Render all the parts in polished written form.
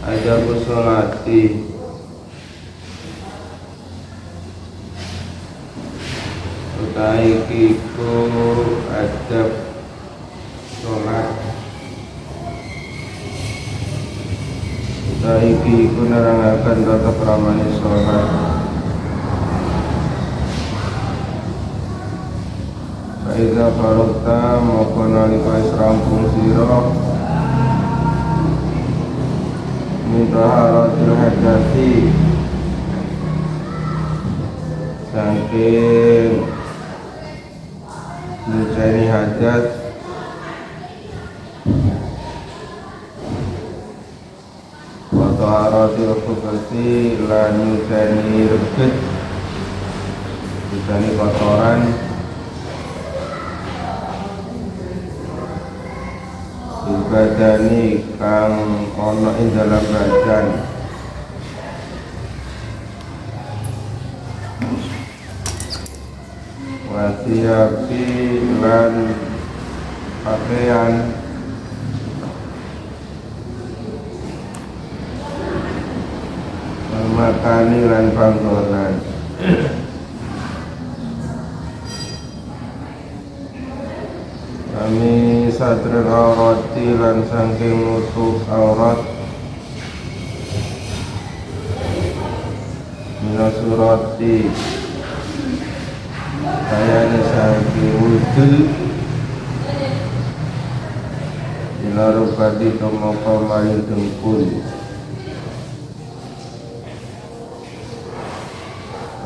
Adabu sholati utahe iku adab sholat. Utahe iku nerangaken tata kramane sholat. Faiza faragta moko nalika rampung sira min taharatil hadati saking nyuceni hajat wa taharatil khubati lan nyuceni reget nyuceni kotoran badani kang ana ing dalam badan wasiapi lan pakaian makani lan panggonan. Kami satri aurati lan saking nutup aurat minasurati kayane saking wudul inarubadi tomoko mayu dengkul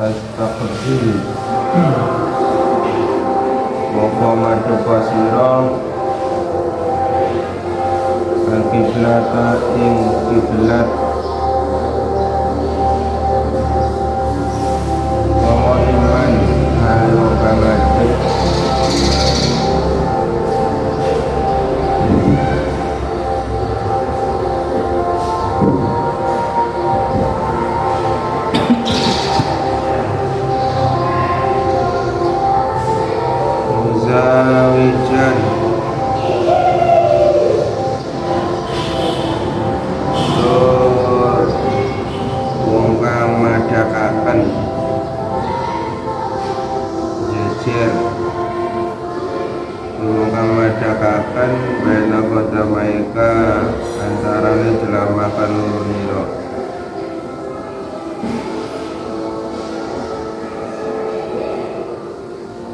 astagfir moko madu pasira al-kiblata ing kiblat moko iman halo kangadek muzawijan tur wong kang madhakaken jejer wong kang madhakaken bena kota maika antarane jelamakan loro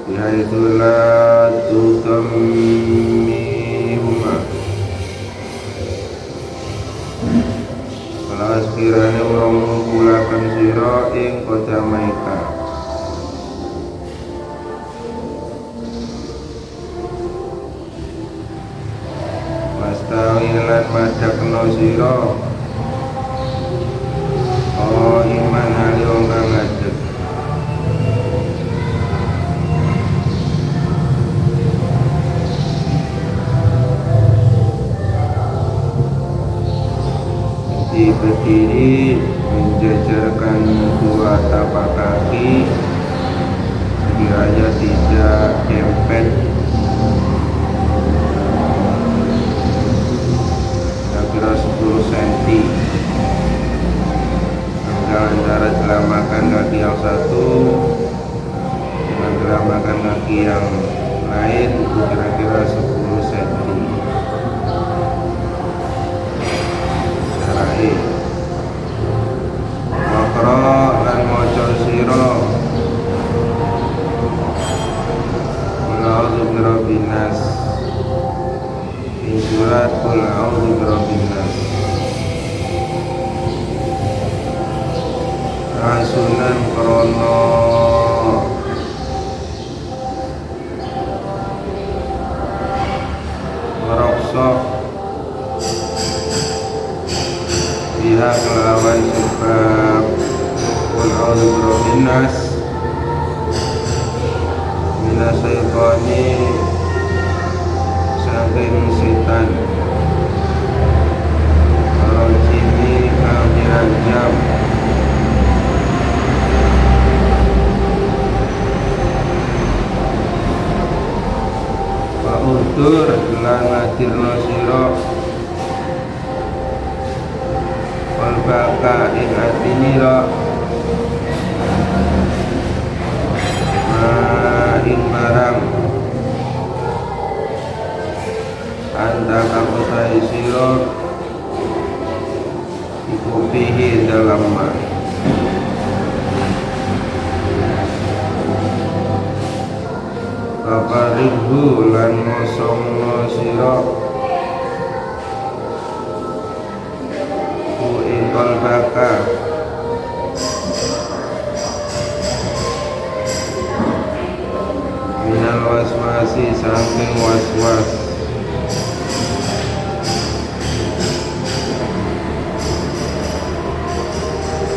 yaitu la tudammihuma kalau sekiranya orang menggulakan sira ing kota maika wastawilan madakno sira oh iman hali wong kang ngadeg berdiri menjajarkan dua tapak kaki sekiranya tidak dempet kira 10 cm antara celamakan kaki yang satu dengan celamakan kaki yang lain kira-kira 10 cm. Makro lan maca sira Qul a'udzu birabbin nas ing surat Qul a'udzu birabbin nas rasunan krono merokso pihak kelawan sebab Qul a'udzu birabbin nas minasyaitoni saking setan rajimi kang dirajam Utur lan ngadirno sira qalbaka ing atinira ing barang anda kaputai siro iku fihi dalam ma Baparibhu lan ngosongno siro ku ing qalbaka minal waswasi saking waswas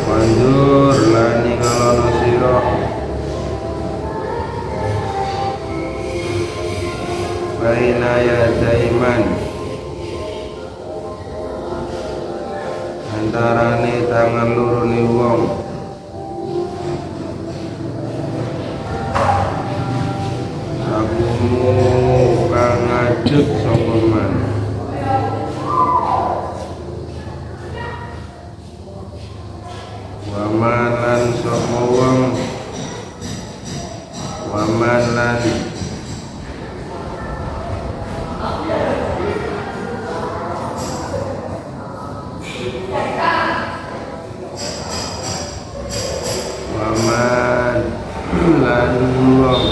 wandur lan ningalono sira baina yadaiman antarane tangan lorone wong kang ngadeg sapa man wamalan sapa wong wamalan waman lan wong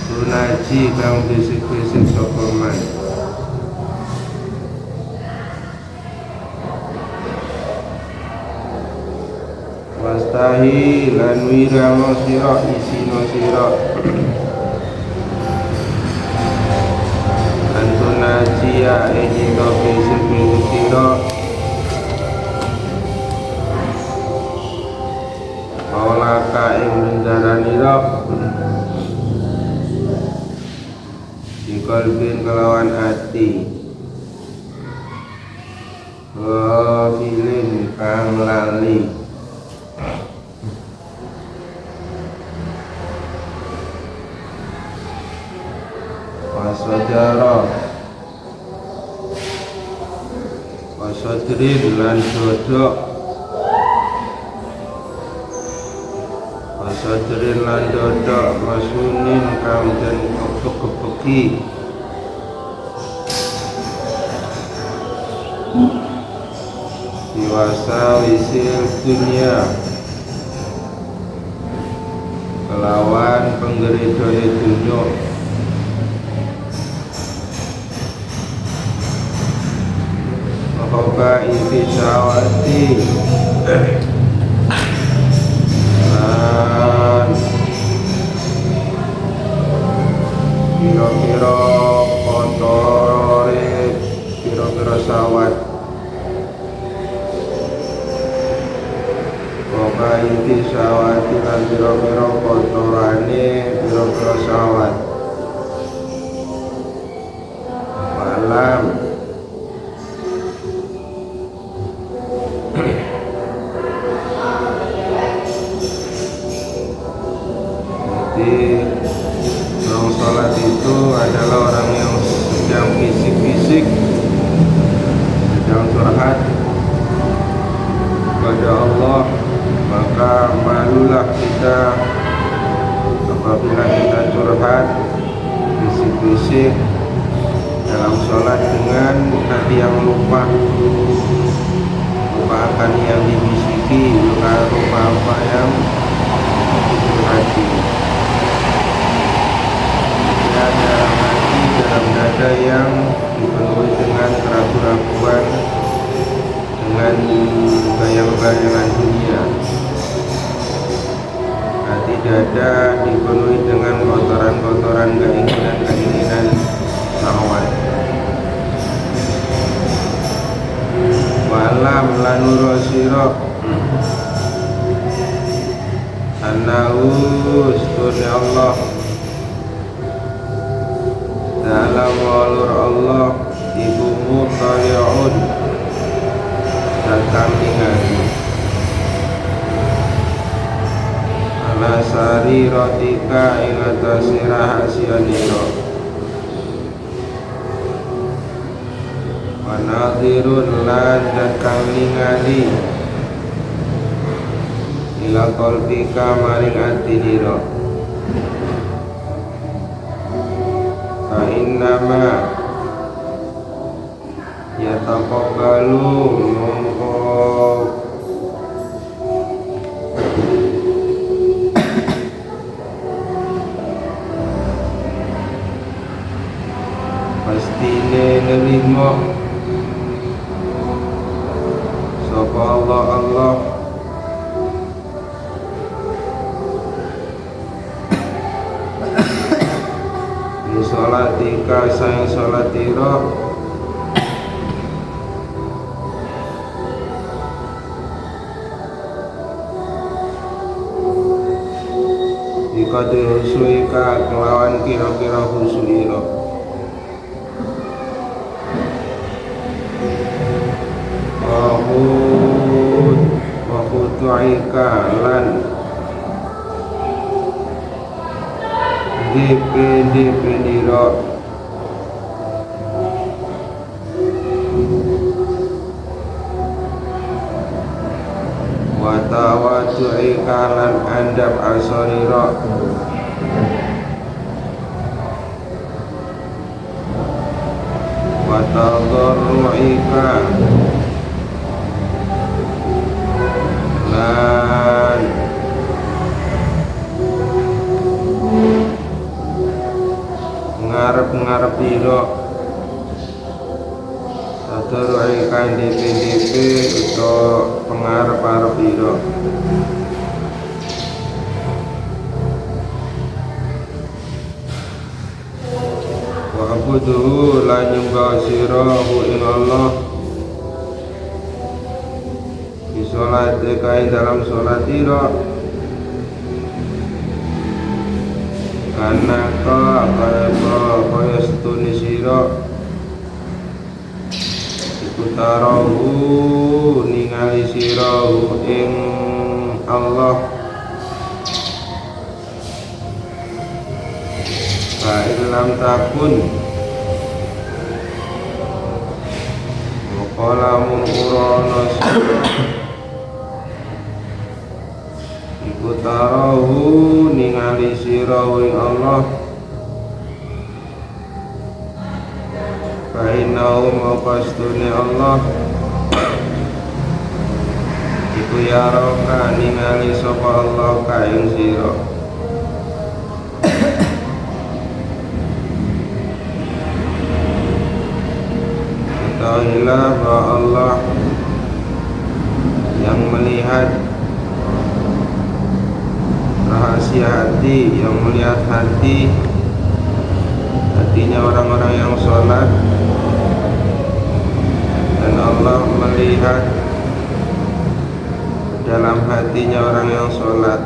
sunaji kang bisik-bisik sapa man wastahi lan wiramo sira isino sira antunajia ejito bisik-bisik sira maulaka ing rencananira dikolbin kelawan hati wafilin kang lali wasojaro wasodrin lan dodok wasodrin lan dodok masunin kang den kepeki diwasa wisil dunia kelawan penggeridone dunia Mahoba isi syawati dan piro-piro kontore piro-piro sawat Mahoba isi syawati dan piro-piro kontorane piro-piro sawat malam orang sholat itu adalah orang yang sedang fisik-fisik sedang curhat kepada Allah, maka malulah kita apabila kita curhat fisik-fisik dalam sholat dengan hati yang lupa akan yang dibisiki, lupa apa yang hati dalam hati, dalam dada yang dipenuhi dengan keraguan-keraguan, dengan bayang-bayangan dunia. Hati dada dipenuhi dengan kotoran-kotoran keinginan-keinginan syahwat. Malam lanuro siro Anahu stuni Allah dalam walur Allah ibu mutali'un datang ningali ala sari rotika ing atase rahasianira Wanadhirun lan dan kang ningali ila qalbika maring atinira. Fa innama yataqabbalu mongko pastine nerima sapa Allah ni sholatika sayang sholatira dikode husuika kelawan kira-kira husuira. Wahutu'ika lan DP dira Watawadu'ika lan andap asarira Watadharru'ika lan ngarep ira Tadharru'ika DP utawa pengarep-arep ira. Wa abuduhu lan nyembah sirahu ing Allah di sholat ing dalam sholat ira karena kaya setuni sira ikutarahu ningali sirahu ing Allah fa'ilam takun Wakala mungkurono ikutarahu ningali sirahu ing Allah fa'innahu maqastuni Allah iku yaraka ningali sapa Allah ka ing sira. Ketahuilah bahwa Allah yang melihat rahasia hati, yang melihat hatinya orang-orang yang sholat, dan Allah melihat dalam hatinya orang yang sholat.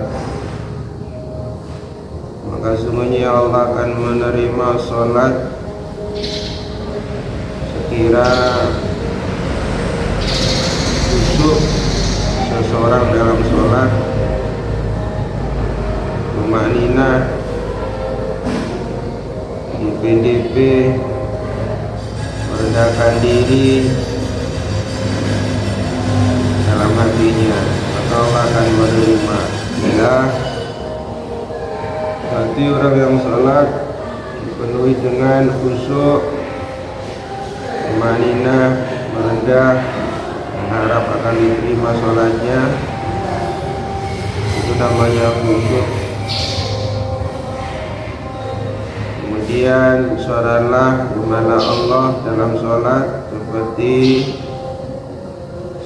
Maka sungguhnya Allah akan menerima sholat sekira khusyuk seseorang dalam sholat, tumanina, DP merendahkan diri dalam hatinya, maka Allah akan menerima. Bila hati orang yang sholat dipenuhi dengan khusyuk, tumanina, merendah, mengharap akan diterima sholatnya, itu namanya khusyuk. Kemudian sholatlah dimana Allah dalam sholat seperti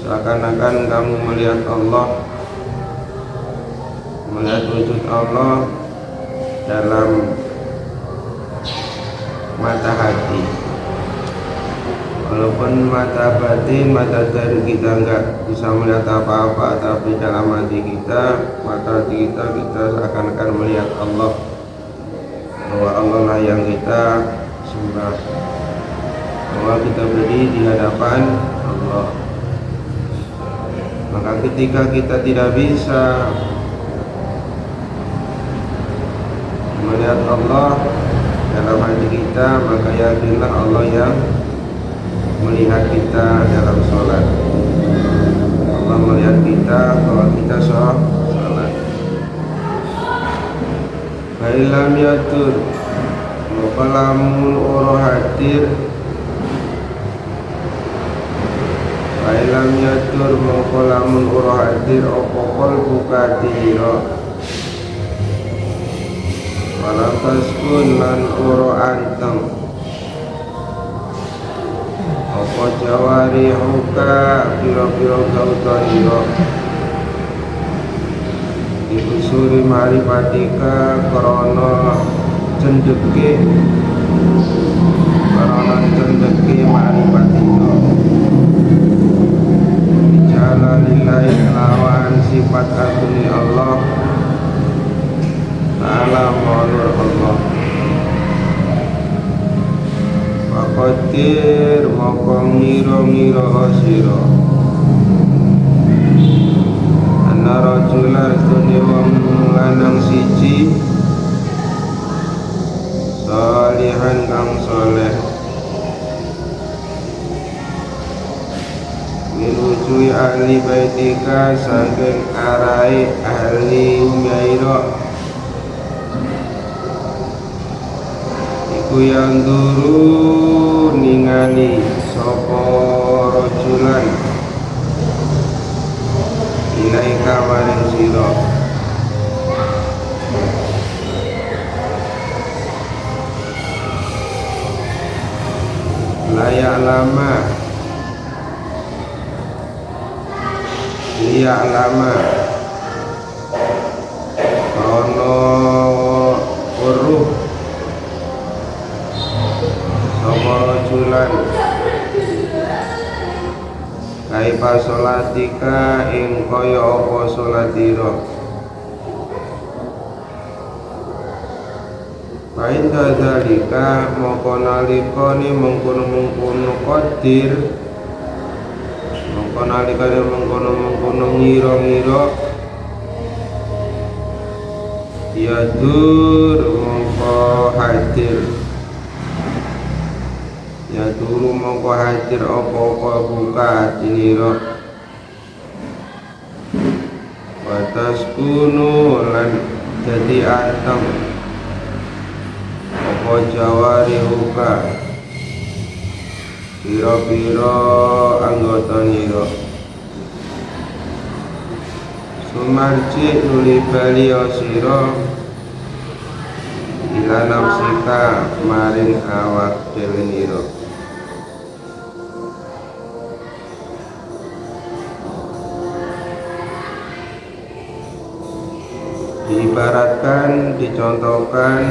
seakan-akan kamu melihat Allah, melihat wujud Allah dalam mata hati. Walaupun mata batin, mata dari kita enggak bisa melihat apa-apa, tapi dalam hati kita, mata hati kita seakan-akan melihat Allah, bahwa Allah lah yang kita sembah, bahwa kita berdiri di hadapan Allah. Maka ketika kita tidak bisa melihat Allah dalam hati kita, maka yakinlah Allah yang melihat kita dalam sholat. Allah melihat kita kalau kita sholat. Fa'ilam yatur mukalamun oro hadir. Fa'ilam yatur mukalamun oro hadir opokol buka tiro. Walau taskun lan oro anteng. Opo jawari huka piro-piro gautaniro. Dikusuri maripatika korona cendeke maripatika bicara lillahi lawan sifat aguni Allah ta'ala maulur Allah. Pakotir mokong ngiro-ngiro siro rajulan studi wong lanang siji salihan kang soleh min wujui ahli baitika saking arai ahli umairo iku yang duru ningali sopo rajulan ilaika maring sira layak lama krono weruh sapa rajulan kaifa sholatika ing kaya apa sholatira. Pain dzalika moko nalikane mengkono-mengkono qadir moko nalikane mengkono-mengkono ngira-ngira yadur mongko hadir ya turu mongko hadir apa-apa buka dinira batas kuno lan jadi anteng apa jawari buka pira-pira anggota nira sumarji nuli bali sira ila nafsika maring awak dhewe nira. Diibaratkan, dicontohkan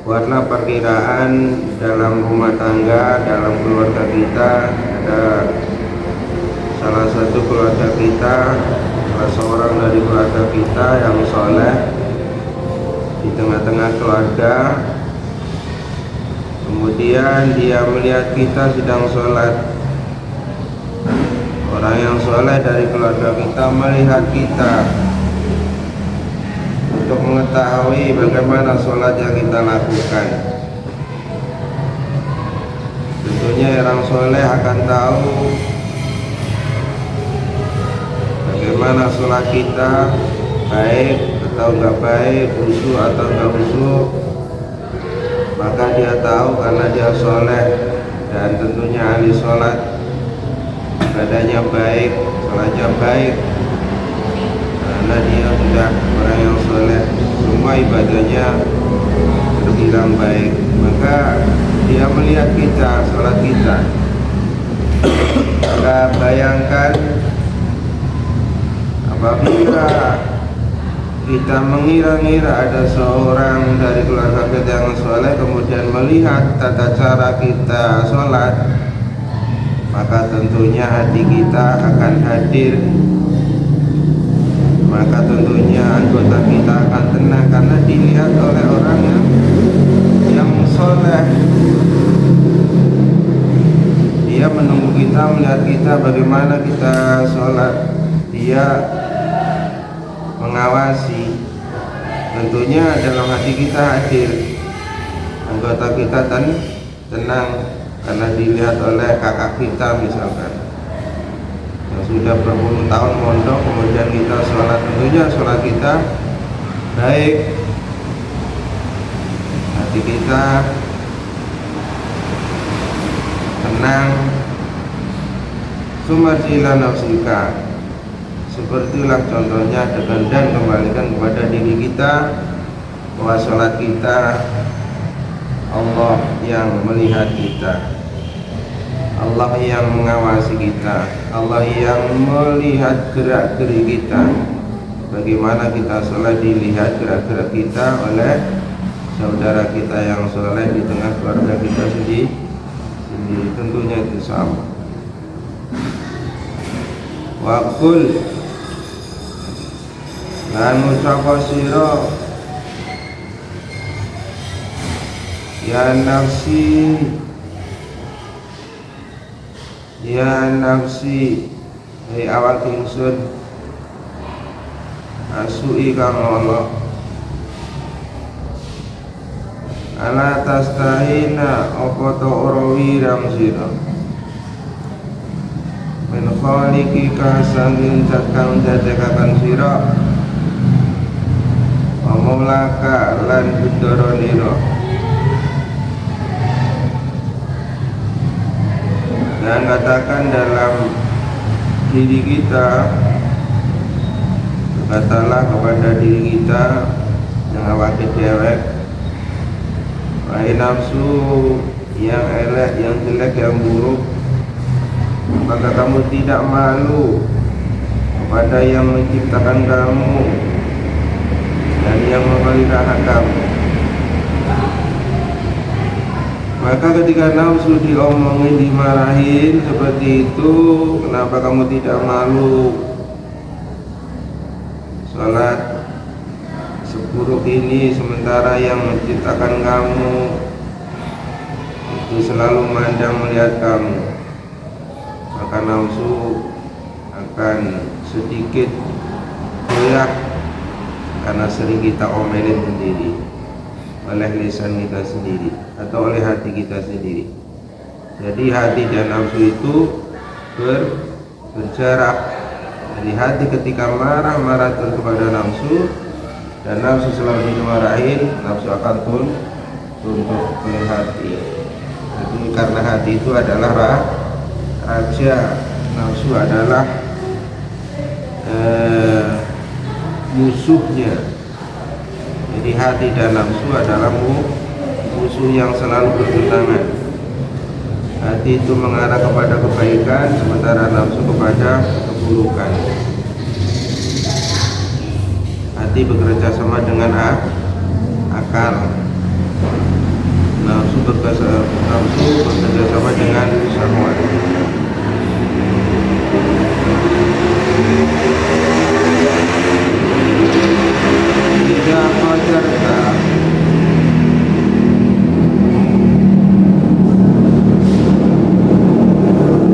buatlah perkiraan dalam rumah tangga, dalam keluarga kita ada salah satu keluarga kita, salah seorang dari keluarga kita yang soleh di tengah-tengah keluarga. Kemudian dia melihat kita sedang sholat. Orang yang soleh dari keluarga kita melihat kita untuk mengetahui bagaimana sholat yang kita lakukan. Tentunya orang soleh akan tahu bagaimana sholat kita, baik atau enggak baik, khusyuk atau enggak khusyuk. Maka dia tahu karena dia soleh dan tentunya ahli sholat, ibadahnya baik, sholatnya baik karena dia sudah orang yang soleh, semua ibadahnya terbilang baik. Maka dia melihat kita, sholat kita. Maka bayangkan apabila kita mengira-ngira ada seorang dari keluarga kita yang soleh kemudian melihat tata cara kita sholat, maka tentunya hati kita akan hadir, maka tentunya anggota kita akan tenang karena dilihat oleh orang yang soleh. Dia menunggu kita, melihat kita bagaimana kita sholat, dia mengawasi. Tentunya dalam hati kita hadir, anggota kita tenang karena dilihat oleh kakak kita misalkan yang sudah berpuluh tahun mondok, kemudian kita sholat, tentunya sholat kita baik, hati kita tenang. Sumarjila nafsika, sepertilah contohnya dan kembalikan kepada diri kita bahwa sholat kita Allah yang melihat kita, Allah yang mengawasi kita, Allah yang melihat gerak-gerik kita. Bagaimana kita sholat dilihat gerak-gerik kita oleh saudara kita yang soleh di tengah keluarga kita sendiri, tentunya itu sama. Wakul lan ucapa sira ya nafsi, ya nafsi, hei awak ingsun, asui kang Allah, ala tastahina apa ta ora wirang sira, min khaliqika sanging zat kang dadekaken sira, wa maulaka lan bendoro nira. Dan katakan dalam diri kita, katalah kepada diri kita yang awake dewek, wahai nafsu yang elek, yang jelek, yang buruk, maka kamu tidak malu kepada yang menciptakan kamu dan yang memelihara kamu. Maka ketika nafsu diomongin, dimarahin seperti itu, kenapa kamu tidak malu? Sholat seburuk ini sementara yang menciptakan kamu itu selalu memandang melihat kamu, maka nafsu akan sedikit goyah karena sering kita omelin sendiri oleh lisan kita sendiri atau oleh hati kita sendiri. Jadi hati dan nafsu itu berjarak. Jadi hati ketika marah terus kepada nafsu, dan nafsu selalu dimarahin, nafsu akan tunduk oleh hati. Jadi karena hati itu adalah raja, nafsu adalah musuhnya. Jadi hati dan nafsu adalah musuh yang selalu bertentangan. Hati itu mengarah kepada kebaikan, sementara nafsu kepada keburukan. Hati bekerja sama dengan akal, nafsu bekerja sama dengan syahwat. Tidak fajarta,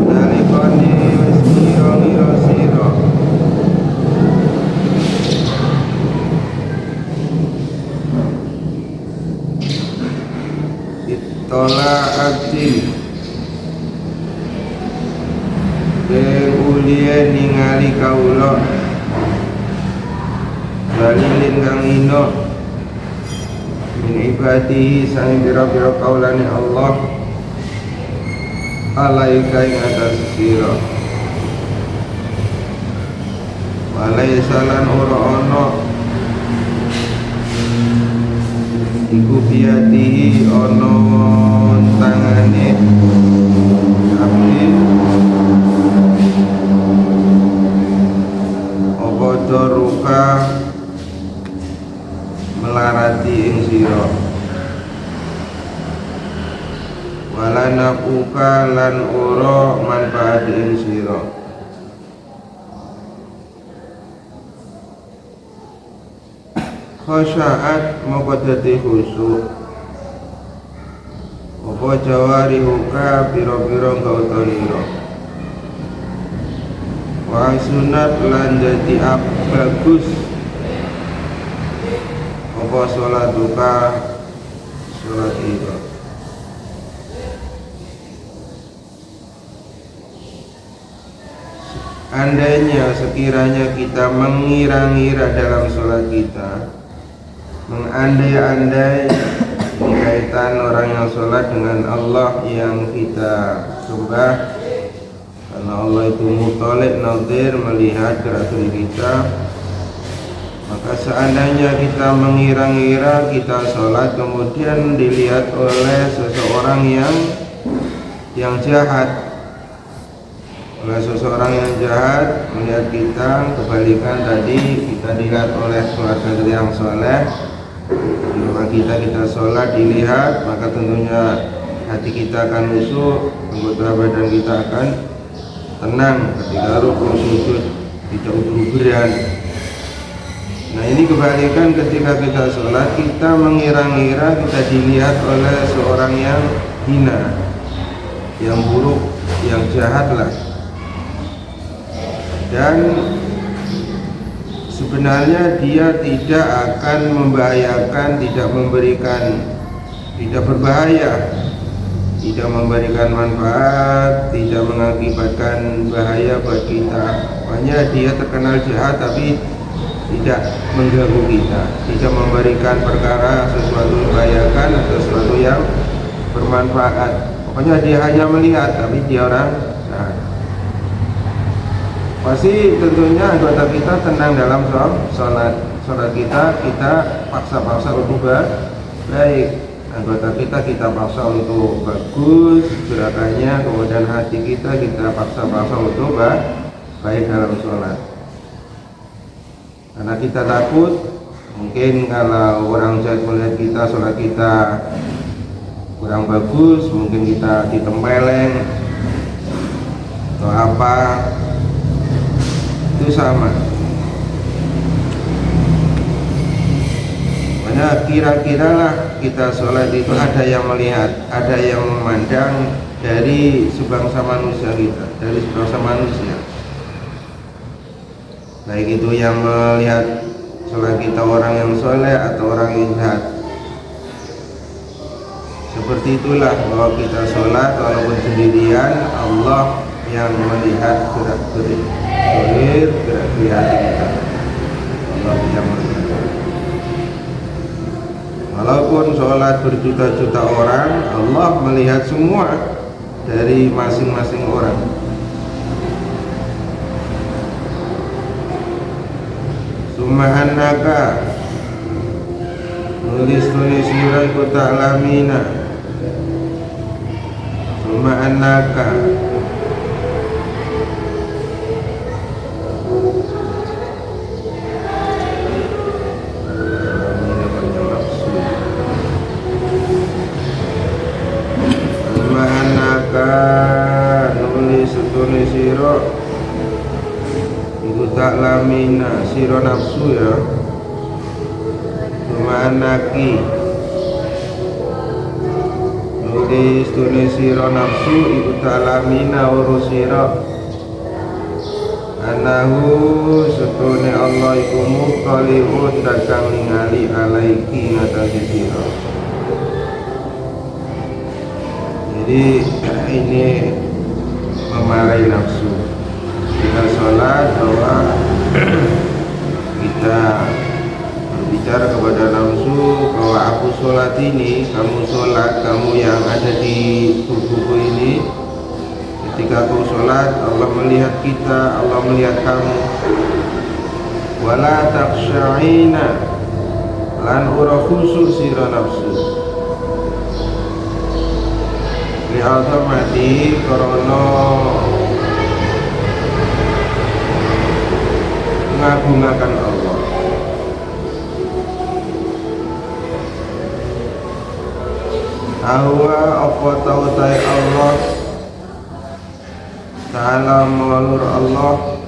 nalikoni wis ngira sira itola abdi ben uliya ningali kaula balilin kang ino min ibadihi sang pira-pira kaulane Allah alaika ing atas sira, walai salan ora ana iku biatihi ana tangane abdi apa doruka melarati ing sira, wala nafuka lan ora manfaat ing sira. Khasyaat moko dadi khusyuk apa jawarihuka pira-pira gautonira, wa sunat lan dadi bagus apa sholat duka sholat itu. andainya sekiranya kita mengira-ngira dalam sholat kita, mengandai-andai kaitan orang yang sholat dengan Allah yang kita sembah, karena Allah itu mutalik nadir, melihat gerak-gerik kita. Maka seandainya kita mengira-ngira kita sholat kemudian dilihat oleh seseorang yang jahat, oleh seseorang yang jahat melihat kita, kebalikan tadi kita dilihat oleh keluarga yang soleh, di rumah kita sholat dilihat, maka tentunya hati kita akan khusyuk, anggota badan kita akan tenang ketika rukuk sujud, tidak uber-uberan. Nah ini kebalikan ketika kita sholat, kita mengira-ngira kita dilihat oleh seorang yang hina, yang buruk, yang jahat lah. Dan sebenarnya dia tidak akan membahayakan, tidak memberikan, tidak berbahaya, tidak memberikan manfaat, tidak mengakibatkan bahaya buat kita. Makanya dia terkenal jahat tapi tidak mengganggu kita, tidak memberikan perkara sesuatu membahayakan atau sesuatu yang bermanfaat. Pokoknya dia hanya melihat tapi dia orang jahat. Pasti tentunya anggota kita tenang dalam sholat kita paksa untuk baik. Anggota kita paksa untuk bagus gerakannya, kemudian hati kita paksa untuk baik dalam sholat. Karena kita takut, mungkin kalau orang jahat melihat kita sholat kita kurang bagus, mungkin kita ditempeleng atau apa, itu sama. Makanya kira-kira lah kita sholat itu ada yang melihat, ada yang memandang dari sebangsa manusia kita, dari sebangsa manusia. Baik itu yang melihat sholat kita orang yang soleh atau orang yang jahat. Seperti itulah bahwa kita sholat walaupun sendirian, Allah yang melihat gerak-gerik hati kita. Allah yang melihat. Walaupun sholat berjuta-juta orang, Allah melihat semua dari masing-masing orang. Summa annaka nulis sirah ku ta'lamina. Summa annaka nulis siro itu taklamina siro nafsu ya, cuma anaki nulis siro nafsu itu taklamina urus siro anahu setune Allah iku muqalihun dakang ningali alaiki ngatasi siro. Jadi ini memarahi nafsu. Kita sholat bahwa kita berbicara kepada nafsu bahwa aku sholat ini, kamu sholat, kamu yang ada di tubuhku ini. Ketika aku sholat, Allah melihat kita, Allah melihat kamu. Wala taksya'ina lan ura khusus sira nafsu. Li'azamati karena mengagungakan Allah. Ahwa apa tautai Allah Ta'ala maulur Allah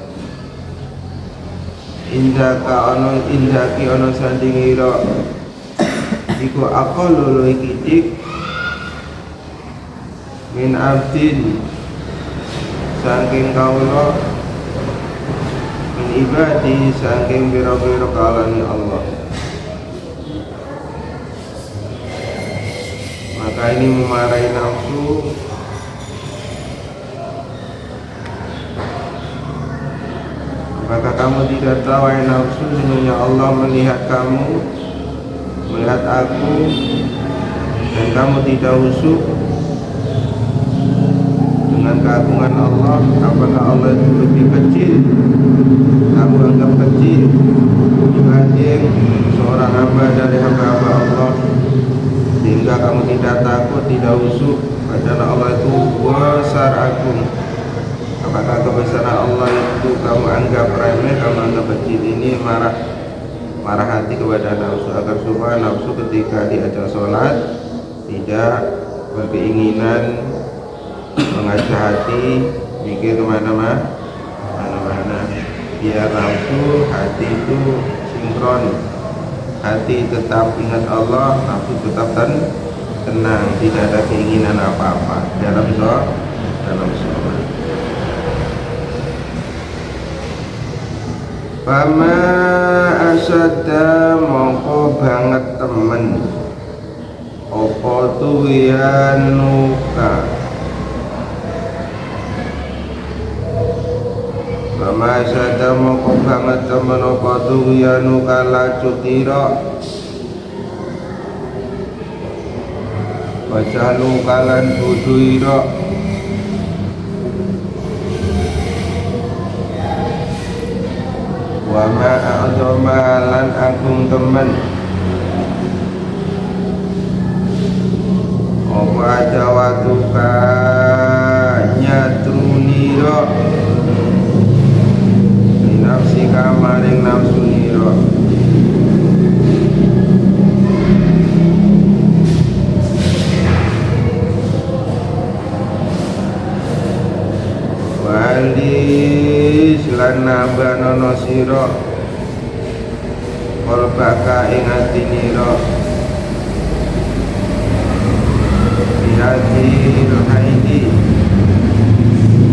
indaki ono sandingira iku aqallu kitik min abdin saking kaula min ibadi saking biro-biro kalani Allah. Maka ini memarahi nafsu kamu tidak tahu wahai nafsu, sesungguhnya Allah melihat kamu, melihat aku, dan kamu tidak usuk dengan keagungan Allah. Apakah Allah itu lebih kecil, kamu anggap kecil dibanding seorang hamba dari hamba-hamba Allah, sehingga kamu tidak takut, tidak usuk, padahal Allah itu besar agung. Apakah kebesaran Allah itu kamu anggap remeh, kamu anggap kecil? Ini marah hati kepada nafsu, agar supaya nafsu ketika diajak sholat tidak berkeinginan mengajak hati mikir kemana-mana. Biar nafsu hati itu sinkron, hati tetap ingat Allah, nafsu tetap tenang, tidak ada keinginan apa-apa dalam sholat. Fama asyadda mongko banget temen opo tuyanuka. Fama asyadda mongko banget temen opo tuyanuka laju tira wajalu kalan buduira. Wa ma a'zama lan agung temen apa jawatuka nyatrunira nafsi kamaring nafsu nira. Walis lan nabanono sira kolbaka ing ati nira biati haidi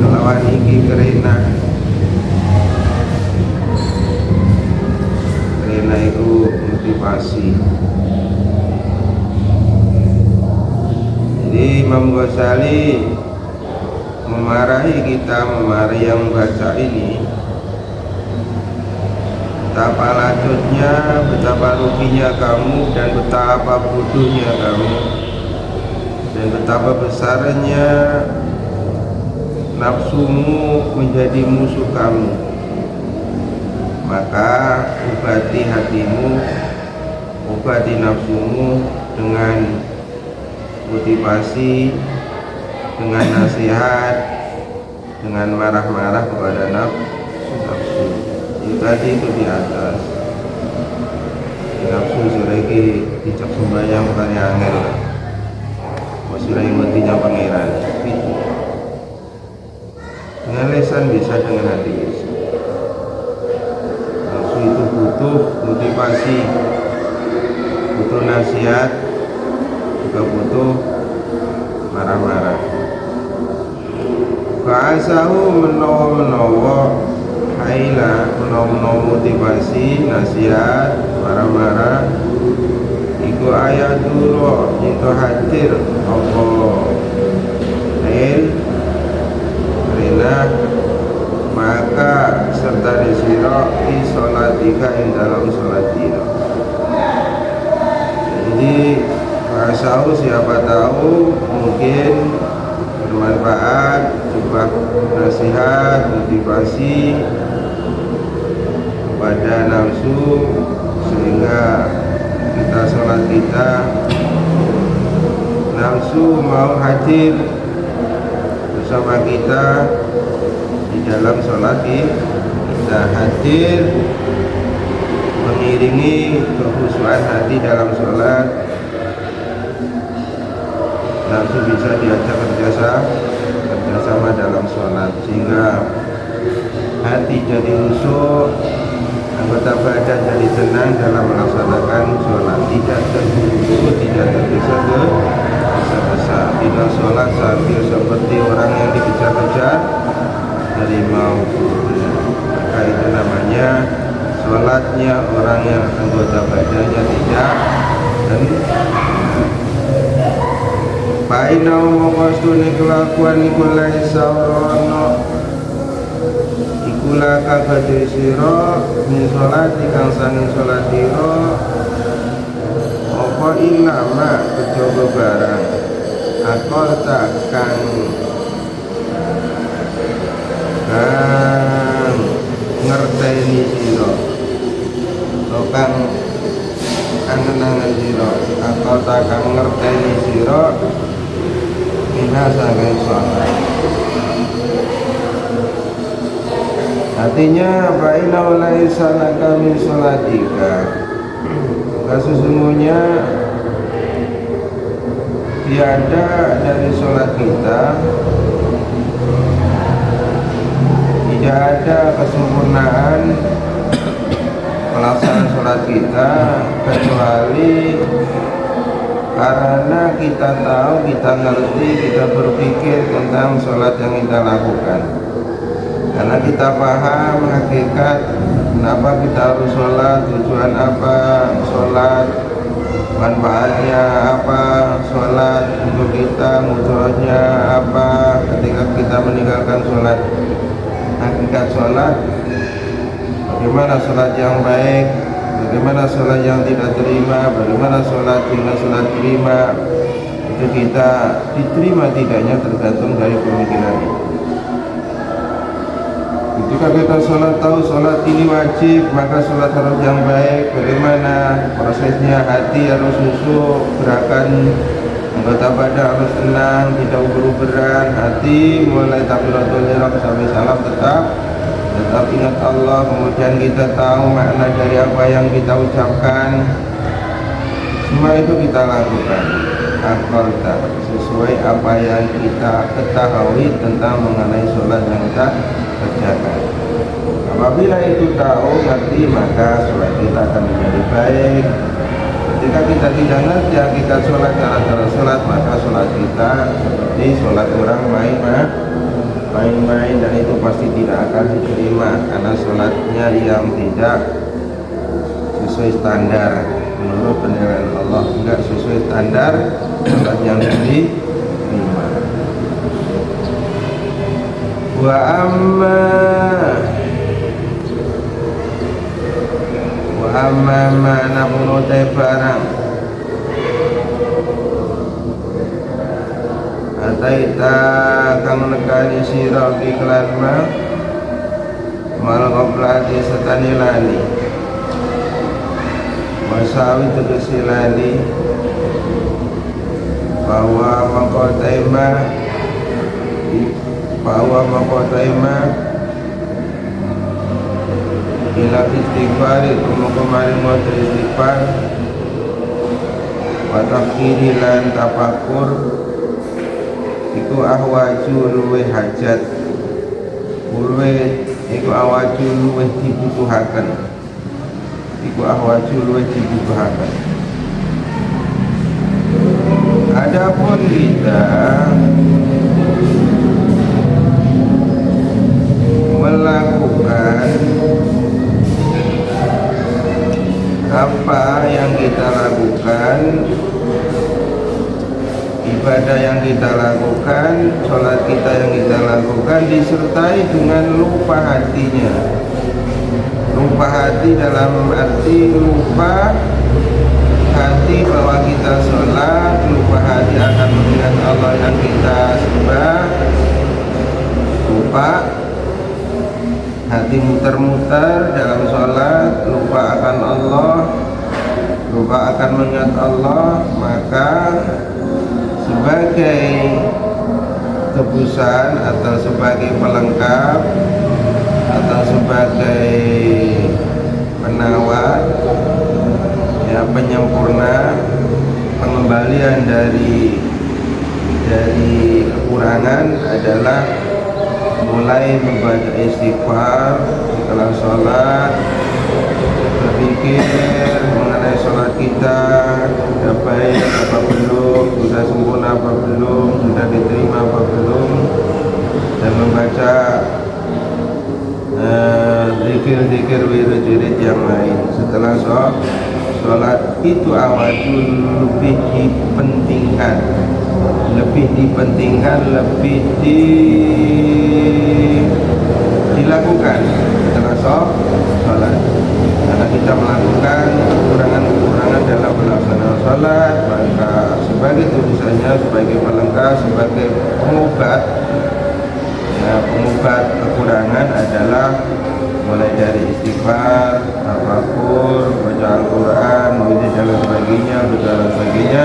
kelawan iki kerena itu motivasi. Jadi Imam Ghazali memarahi kita, memarahi yang membaca ini, betapa lacutnya, betapa ruginya kamu, dan betapa bodohnya kamu, dan betapa besarnya nafsumu menjadi musuh kamu. Maka obati hatimu, obati nafsumu dengan motivasi, dengan nasihat, dengan marah-marah kepada nafsu. Itu tadi itu di atas. Nafsu sureki dicek sembahyang bukannya angel. Masurai matinya pangeran. Dengan lisan bisa, dengan hati bisa. Nafsu itu butuh motivasi, butuh nasihat, juga butuh marah-marah. Ka'asahu menawa haila, menawa motivasi, nasihat, marah-marah, iku ayat dulu itu hadir apa rena, maka serta disiro di sholatika yang dalam sholat dino. Jadi ka'asahu siapa tahu mungkin bermanfaat, coba nasihat, motivasi kepada nafsu, sehingga kita sholat kita nafsu mau hadir bersama kita di dalam sholat kita, hadir mengiringi kekhusyuan hati dalam sholat. Nafsu bisa diajak kerjasama dalam sholat, sehingga hati jadi khusyuk, anggota badan jadi tenang dalam melaksanakan sholat, tidak terburu-buru, tidak tergesa-gesa, tidak sholat sambil seperti orang yang dikejar-kejar dari maut. Maka itu namanya sholatnya orang yang anggota badannya tidak Painau mongkostune kelakuan iku laisa orono iku ulaka badhe sira min sholati kang sanging sholat sira apa ilama kejaba barang akal takkan ngerteni sira kang angen-angen sira akal takkan ngerteni sira minha saking sholat. Artinya fa'inna laisa laka min sholatika, sesungguhnya tiada dari sholat kita, tidak ada kesempurnaan pelaksanaan sholat kita kecuali karena kita tahu, kita ngerti, kita berpikir tentang sholat yang kita lakukan. Karena kita paham hakikat kenapa kita harus sholat, tujuan apa sholat, manfaatnya apa sholat untuk kita, mudaratnya apa ketika kita meninggalkan sholat. Hakikat sholat, bagaimana sholat yang baik, bagaimana sholat yang tidak terima, bagaimana sholat hingga sholat terima, itu kita diterima tidaknya tergantung dari pemikiran itu. Ketika kita sholat tahu sholat ini wajib, maka sholat harus yang baik. Bagaimana prosesnya? Hati harus khusyuk, gerakan anggota badan harus tenang, tidak uber-uberan. Hati mulai takbiratul ihram sampai salam tetap ingat Allah. Kemudian kita tahu makna dari apa yang kita ucapkan. Semua itu kita lakukan akal tak sesuai apa yang kita ketahui tentang mengenai sholat yang kita kerjakan. Apabila itu tahu, ngerti, maka sholat kita akan menjadi baik. Ketika kita tidak ngerti hakikat sholat, cara-cara sholat, maka sholat kita seperti sholat orang main-main, dan itu pasti tidak akan diterima karena sholatnya yang tidak sesuai standar menurut penilaian Allah, tidak sesuai standar sholat yang diterima. Wa amma mana punote barang ataita kang nekani sira iklan mal qoblati setani lali masawi tegesi lali bahwa mengkotaima ila istighfar itu kemarin mau istighfar wa tafkiri lan tafakur iku ahwaju luwe hajat iku ahwaju luwe dibutuhaken adapun kita melakukan apa yang kita lakukan, ibadah yang kita lakukan, sholat kita yang kita lakukan disertai dengan lupa hatinya. Lupa hati dalam arti lupa hati bahwa kita sholat, lupa hati akan mengingat Allah yang kita sembah, lupa hati muter-muter dalam sholat, lupa akan Allah, lupa akan mengingat Allah, maka sebagai tebusan atau sebagai pelengkap atau sebagai penawar, ya, penyempurna, pengembalian dari kekurangan adalah mulai membaca istighfar setelah sholat, berpikir mengenai sholat kita sudah baik apa belum, sudah sempurna apa belum, sudah diterima apa belum, dan membaca zikir-zikir wirid-wirid yang lain. Setelah sholat itu awajul lebih dipentingkan, lebih dilakukan setelah sholat. Karena kita melakukan kekurangan-kekurangan dalam pelaksanaan sholat, maka sebagai tulisannya, sebagai pelengkap, sebagai pengobat, ya, pengobat kekurangan adalah mulai dari istighfar, tafakur, baca Al-Quran, dan sebagainya, dan sebagainya,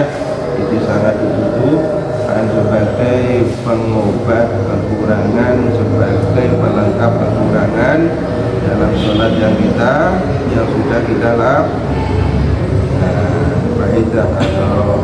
itu sangat dibutuhkan sebagai pengobat kekurangan, sebagai pelengkap kekurangan dalam sholat yang sudah kita lakukan. Faidah atau